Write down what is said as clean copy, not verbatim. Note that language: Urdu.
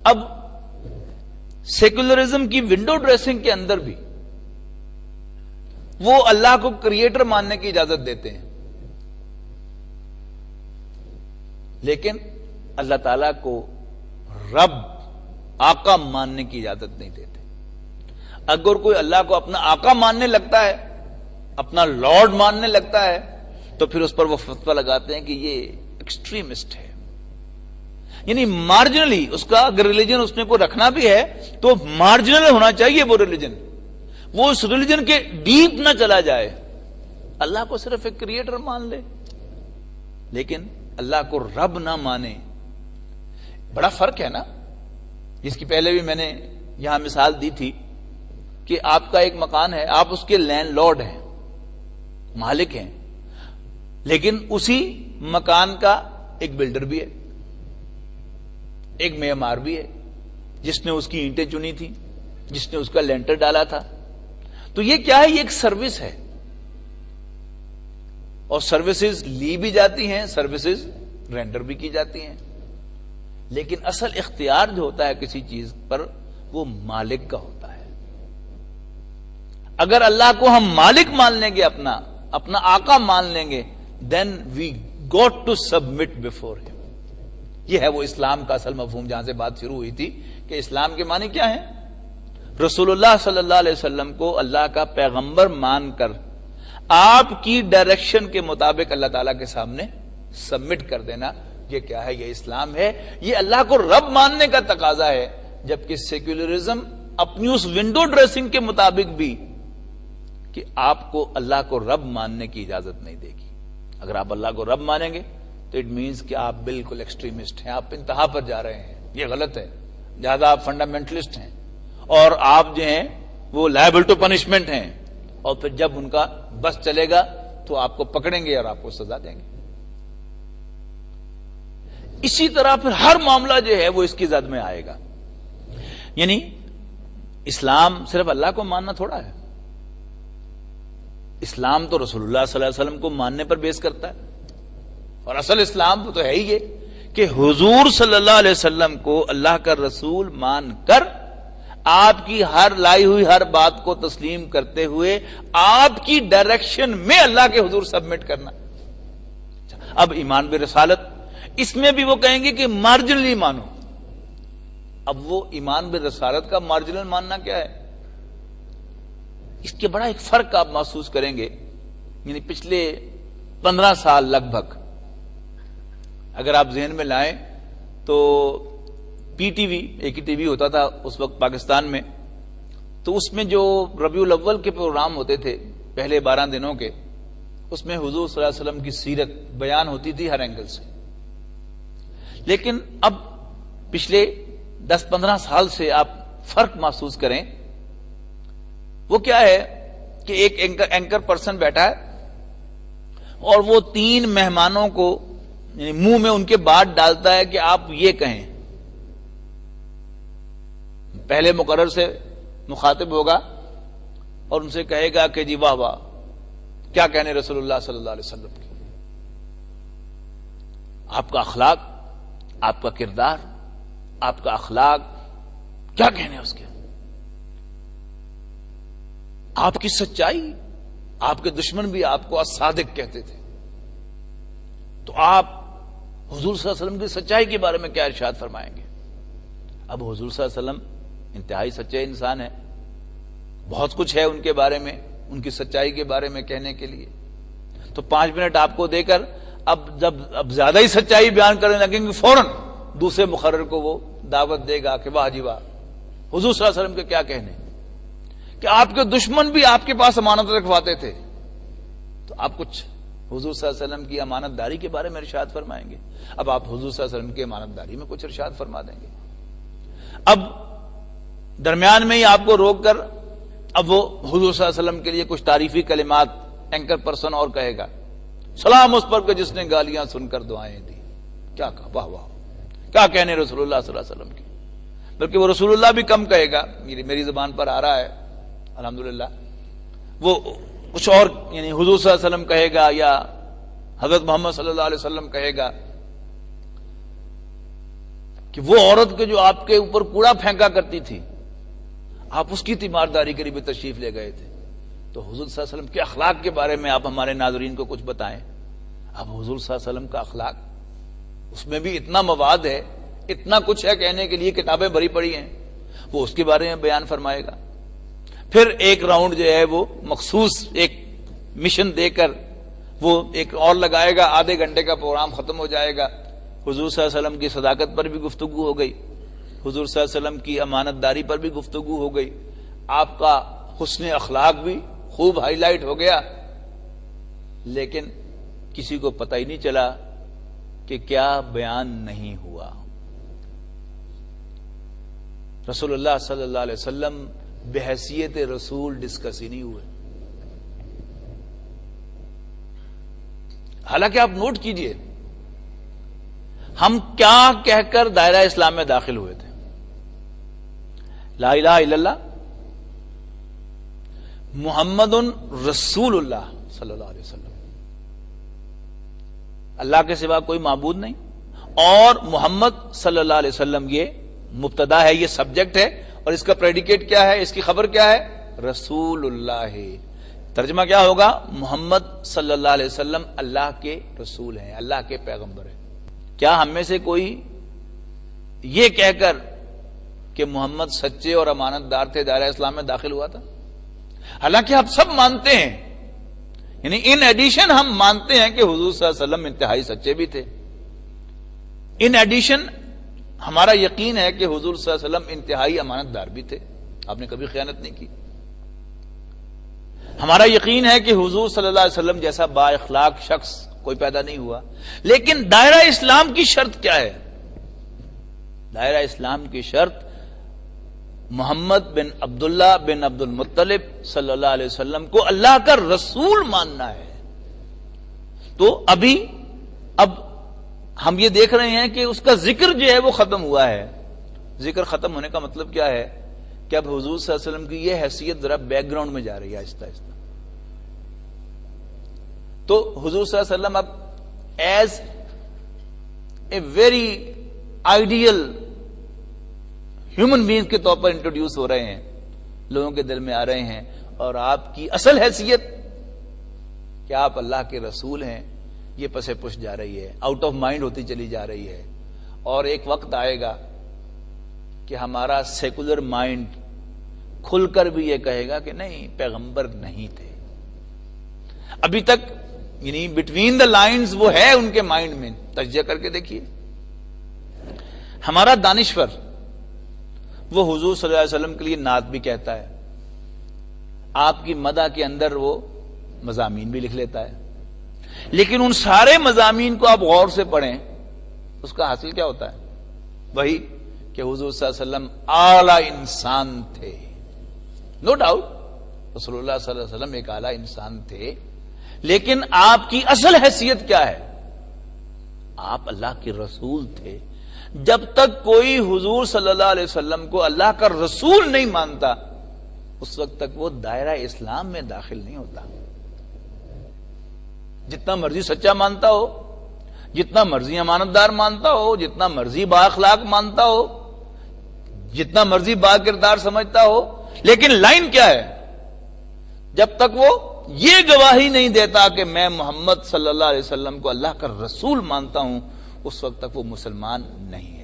اب سیکولرزم کی ونڈو ڈریسنگ کے اندر بھی وہ اللہ کو کریٹر ماننے کی اجازت دیتے ہیں، لیکن اللہ تعالی کو رب آقا ماننے کی اجازت نہیں دیتے۔ اگر کوئی اللہ کو اپنا آقا ماننے لگتا ہے، اپنا لارڈ ماننے لگتا ہے، تو پھر اس پر وہ فتویٰ لگاتے ہیں کہ یہ ایکسٹریمسٹ ہے، یعنی مارجنلی اس کا اگر ریلیجن اس نے کو رکھنا بھی ہے تو مارجنل ہونا چاہیے وہ ریلیجن، وہ اس ریلیجن کے ڈیپ نہ چلا جائے، اللہ کو صرف ایک کریٹر مان لے لیکن اللہ کو رب نہ مانے۔ بڑا فرق ہے نا، جس کی پہلے بھی میں نے یہاں مثال دی تھی کہ آپ کا ایک مکان ہے، آپ اس کے لینڈ لارڈ ہیں، مالک ہیں، لیکن اسی مکان کا ایک بلڈر بھی ہے، ایک معمار بھی ہے، جس نے اس کی اینٹیں چنی تھی، جس نے اس کا لینٹر ڈالا تھا۔ تو یہ کیا ہے؟ یہ ایک سروس ہے، اور سروسز لی بھی جاتی ہیں، سروسز رینڈر بھی کی جاتی ہیں، لیکن اصل اختیار جو ہوتا ہے کسی چیز پر وہ مالک کا ہوتا ہے۔ اگر اللہ کو ہم مالک مان لیں گے، اپنا آقا مان لیں گے، then we got to submit before him۔ یہ ہے وہ اسلام کا اصل مفہوم، جہاں سے بات شروع ہوئی تھی کہ اسلام کے معنی کیا ہیں؟ رسول اللہ صلی اللہ علیہ وسلم کو اللہ کا پیغمبر مان کر آپ کی ڈائریکشن کے مطابق اللہ تعالیٰ کے سامنے سبمٹ کر دینا، یہ کیا ہے؟ یہ اسلام ہے، یہ اللہ کو رب ماننے کا تقاضا ہے، جبکہ سیکولرزم اپنی اس ونڈو ڈریسنگ کے مطابق بھی کہ آپ کو اللہ کو رب ماننے کی اجازت نہیں دے گی۔ اگر آپ اللہ کو رب مانیں گے تو اٹ مینز کہ آپ بالکل ایکسٹریمسٹ ہیں، آپ انتہا پر جا رہے ہیں، یہ غلط ہے، لہذا آپ فنڈامنٹلسٹ ہیں، اور آپ جو ہیں وہ لائبل ٹو پنشمنٹ ہیں، اور پھر جب ان کا بس چلے گا تو آپ کو پکڑیں گے اور آپ کو سزا دیں گے۔ اسی طرح پھر ہر معاملہ جو ہے وہ اس کی زد میں آئے گا، یعنی اسلام صرف اللہ کو ماننا تھوڑا ہے، اسلام تو رسول اللہ صلی اللہ علیہ وسلم کو ماننے پر بیس کرتا ہے، اور اصل اسلام تو ہے ہی یہ کہ حضور صلی اللہ علیہ وسلم کو اللہ کا رسول مان کر آپ کی ہر لائی ہوئی ہر بات کو تسلیم کرتے ہوئے آپ کی ڈائریکشن میں اللہ کے حضور سبمٹ کرنا۔ اب ایمان برسالت، اس میں بھی وہ کہیں گے کہ مارجنلی مانو۔ اب وہ ایمان برسالت کا مارجنل ماننا کیا ہے؟ اس کے بڑا ایک فرق آپ محسوس کریں گے، یعنی پچھلے 15 سال لگ بھگ اگر آپ ذہن میں لائیں تو پی ٹی وی، ایک ہی ٹی وی ہوتا تھا اس وقت پاکستان میں، تو اس میں جو ربیع الاول کے پروگرام ہوتے تھے پہلے 12 دنوں کے، اس میں حضور صلی اللہ علیہ وسلم کی سیرت بیان ہوتی تھی ہر اینگل سے۔ لیکن اب پچھلے 10-15 سال سے آپ فرق محسوس کریں، وہ کیا ہے کہ ایک اینکر پرسن بیٹھا ہے اور وہ 3 مہمانوں کو یعنی منہ میں ان کے بات ڈالتا ہے کہ آپ یہ کہیں۔ پہلے مقرر سے مخاطب ہوگا اور ان سے کہے گا کہ جی واہ واہ، کیا کہنے رسول اللہ صلی اللہ علیہ وسلم کی، آپ کا اخلاق، آپ کا کردار، آپ کا اخلاق کیا کہنے اس کے، آپ کی سچائی، آپ کے دشمن بھی آپ کو الصادق کہتے تھے، تو آپ حضور صلی اللہ علیہ وسلم کی سچائی کے بارے میں کیا ارشاد فرمائیں گے؟ اب حضور صلی اللہ علیہ وسلم انتہائی سچے انسان ہیں، بہت کچھ ہے ان کے بارے میں، ان کی سچائی کے بارے میں کہنے کے لیے، تو 5 منٹ آپ کو دے کر اب زیادہ ہی سچائی بیان کرنے لگیں گے، فوراً دوسرے مقرر کو وہ دعوت دے گا کہ واہ جی واہ، حضور صلی اللہ علیہ وسلم کے کیا کہنے کہ آپ کے دشمن بھی آپ کے پاس امانت رکھواتے تھے، تو آپ کچھ حضور صلی اللہ علیہ وسلم کی امانت داری کے بارے میں ارشاد فرمائیں گے۔ اب آپ حضور صلی اللہ علیہ وسلم کی امانت داری میں کچھ ارشاد فرما دیں گے۔ اب درمیان میں ہی آپ کو روک کر اب وہ حضور صلی اللہ علیہ وسلم کے لیے کچھ تعریفی کلمات اینکر پرسن اور کہے گا، سلام اس پر کہ جس نے گالیاں سن کر دعائیں دی، کیا کہا، واہ واہ، کیا کہنے رسول اللہ صلی اللہ علیہ وسلم کی، بلکہ وہ رسول اللہ بھی کم کہے گا، میری زبان پر آ رہا ہے الحمدللہ، وہ کچھ اور یعنی حضور صلی اللہ علیہ وسلم کہے گا یا حضرت محمد صلی اللہ علیہ وسلم کہے گا کہ وہ عورت کے جو آپ کے اوپر کوڑا پھینکا کرتی تھی، آپ اس کی تیمارداری کے لیے بھی تشریف لے گئے تھے. تو حضور صلی اللہ علیہ وسلم کے اخلاق کے بارے میں آپ ہمارے ناظرین کو کچھ بتائیں. اب حضور صلی اللہ علیہ وسلم کا اخلاق، اس میں بھی اتنا مواد ہے، اتنا کچھ ہے کہنے کے لیے، کتابیں بھری پڑی ہیں، وہ اس کے بارے میں بیان فرمائے گا. پھر ایک راؤنڈ جو ہے وہ مخصوص ایک مشن دے کر وہ ایک اور لگائے گا، آدھے گھنٹے کا پروگرام ختم ہو جائے گا. حضور صلی اللہ علیہ وسلم کی صداقت پر بھی گفتگو ہو گئی، حضور صلی اللہ علیہ وسلم کی امانت داری پر بھی گفتگو ہو گئی، آپ کا حسن اخلاق بھی خوب ہائی لائٹ ہو گیا. لیکن کسی کو پتہ ہی نہیں چلا کہ کیا بیان نہیں ہوا. رسول اللہ صلی اللہ علیہ وسلم بحیثیت رسول ڈسکس ہی نہیں ہوئے. حالانکہ آپ نوٹ کیجئے ہم کیا کہہ کر دائرہ اسلام میں داخل ہوئے تھے. لا الہ الا اللہ محمد رسول اللہ صلی اللہ علیہ وسلم، اللہ کے سوا کوئی معبود نہیں، اور محمد صلی اللہ علیہ وسلم یہ مبتدا ہے، یہ سبجیکٹ ہے، اور اس کا پریڈیکیٹ کیا ہے، اس کی خبر کیا ہے، رسول اللہ ہے. ترجمہ کیا ہوگا، محمد صلی اللہ علیہ وسلم اللہ کے رسول ہیں، اللہ کے پیغمبر ہیں. کیا ہم میں سے کوئی یہ کہہ کر کہ محمد سچے اور امانت دار تھے دائرہ اسلام میں داخل ہوا تھا؟ حالانکہ آپ سب مانتے ہیں، یعنی ان ایڈیشن ہم مانتے ہیں کہ حضور صلی اللہ علیہ وسلم انتہائی سچے بھی تھے. ان ایڈیشن ہمارا یقین ہے کہ حضور صلی اللہ علیہ وسلم انتہائی امانت دار بھی تھے، آپ نے کبھی خیانت نہیں کی. ہمارا یقین ہے کہ حضور صلی اللہ علیہ وسلم جیسا با اخلاق شخص کوئی پیدا نہیں ہوا. لیکن دائرہ اسلام کی شرط کیا ہے؟ دائرہ اسلام کی شرط محمد بن عبداللہ بن عبد المطلب صلی اللہ علیہ وسلم کو اللہ کا رسول ماننا ہے. تو اب ہم یہ دیکھ رہے ہیں کہ اس کا ذکر جو ہے وہ ختم ہوا ہے. ذکر ختم ہونے کا مطلب کیا ہے کہ اب حضور صلی اللہ علیہ وسلم کی یہ حیثیت ذرا بیک گراؤنڈ میں جا رہی ہے آہستہ آہستہ. تو حضور صلی اللہ علیہ وسلم اب as a very ideal human being کے طور پر انٹروڈیوس ہو رہے ہیں، لوگوں کے دل میں آ رہے ہیں، اور آپ کی اصل حیثیت کہ آپ اللہ کے رسول ہیں یہ پسے پش جا رہی ہے، آؤٹ آف مائنڈ ہوتی چلی جا رہی ہے. اور ایک وقت آئے گا کہ ہمارا سیکولر مائنڈ کھل کر بھی یہ کہے گا کہ نہیں، پیغمبر نہیں تھے. ابھی تک یعنی بٹوین دا لائنز وہ ہے ان کے مائنڈ میں. تجزیہ کر کے دیکھیے، ہمارا دانشور وہ حضور صلی اللہ علیہ وسلم کے لیے نعت بھی کہتا ہے، آپ کی مدح کے اندر وہ مضامین بھی لکھ لیتا ہے. لیکن ان سارے مضامین کو آپ غور سے پڑھیں، اس کا حاصل کیا ہوتا ہے؟ وہی کہ حضور صلی اللہ علیہ وسلم اعلیٰ انسان تھے. نو ڈاؤٹ رسول اللہ صلی اللہ علیہ وسلم ایک اعلیٰ انسان تھے، لیکن آپ کی اصل حیثیت کیا ہے؟ آپ اللہ کے رسول تھے. جب تک کوئی حضور صلی اللہ علیہ وسلم کو اللہ کا رسول نہیں مانتا، اس وقت تک وہ دائرہ اسلام میں داخل نہیں ہوتا. جتنا مرضی سچا مانتا ہو، جتنا مرضی امانت دار مانتا ہو، جتنا مرضی با اخلاق مانتا ہو، جتنا مرضی با کردار سمجھتا ہو، لیکن لائن کیا ہے؟ جب تک وہ یہ گواہی نہیں دیتا کہ میں محمد صلی اللہ علیہ وسلم کو اللہ کا رسول مانتا ہوں، اس وقت تک وہ مسلمان نہیں ہے.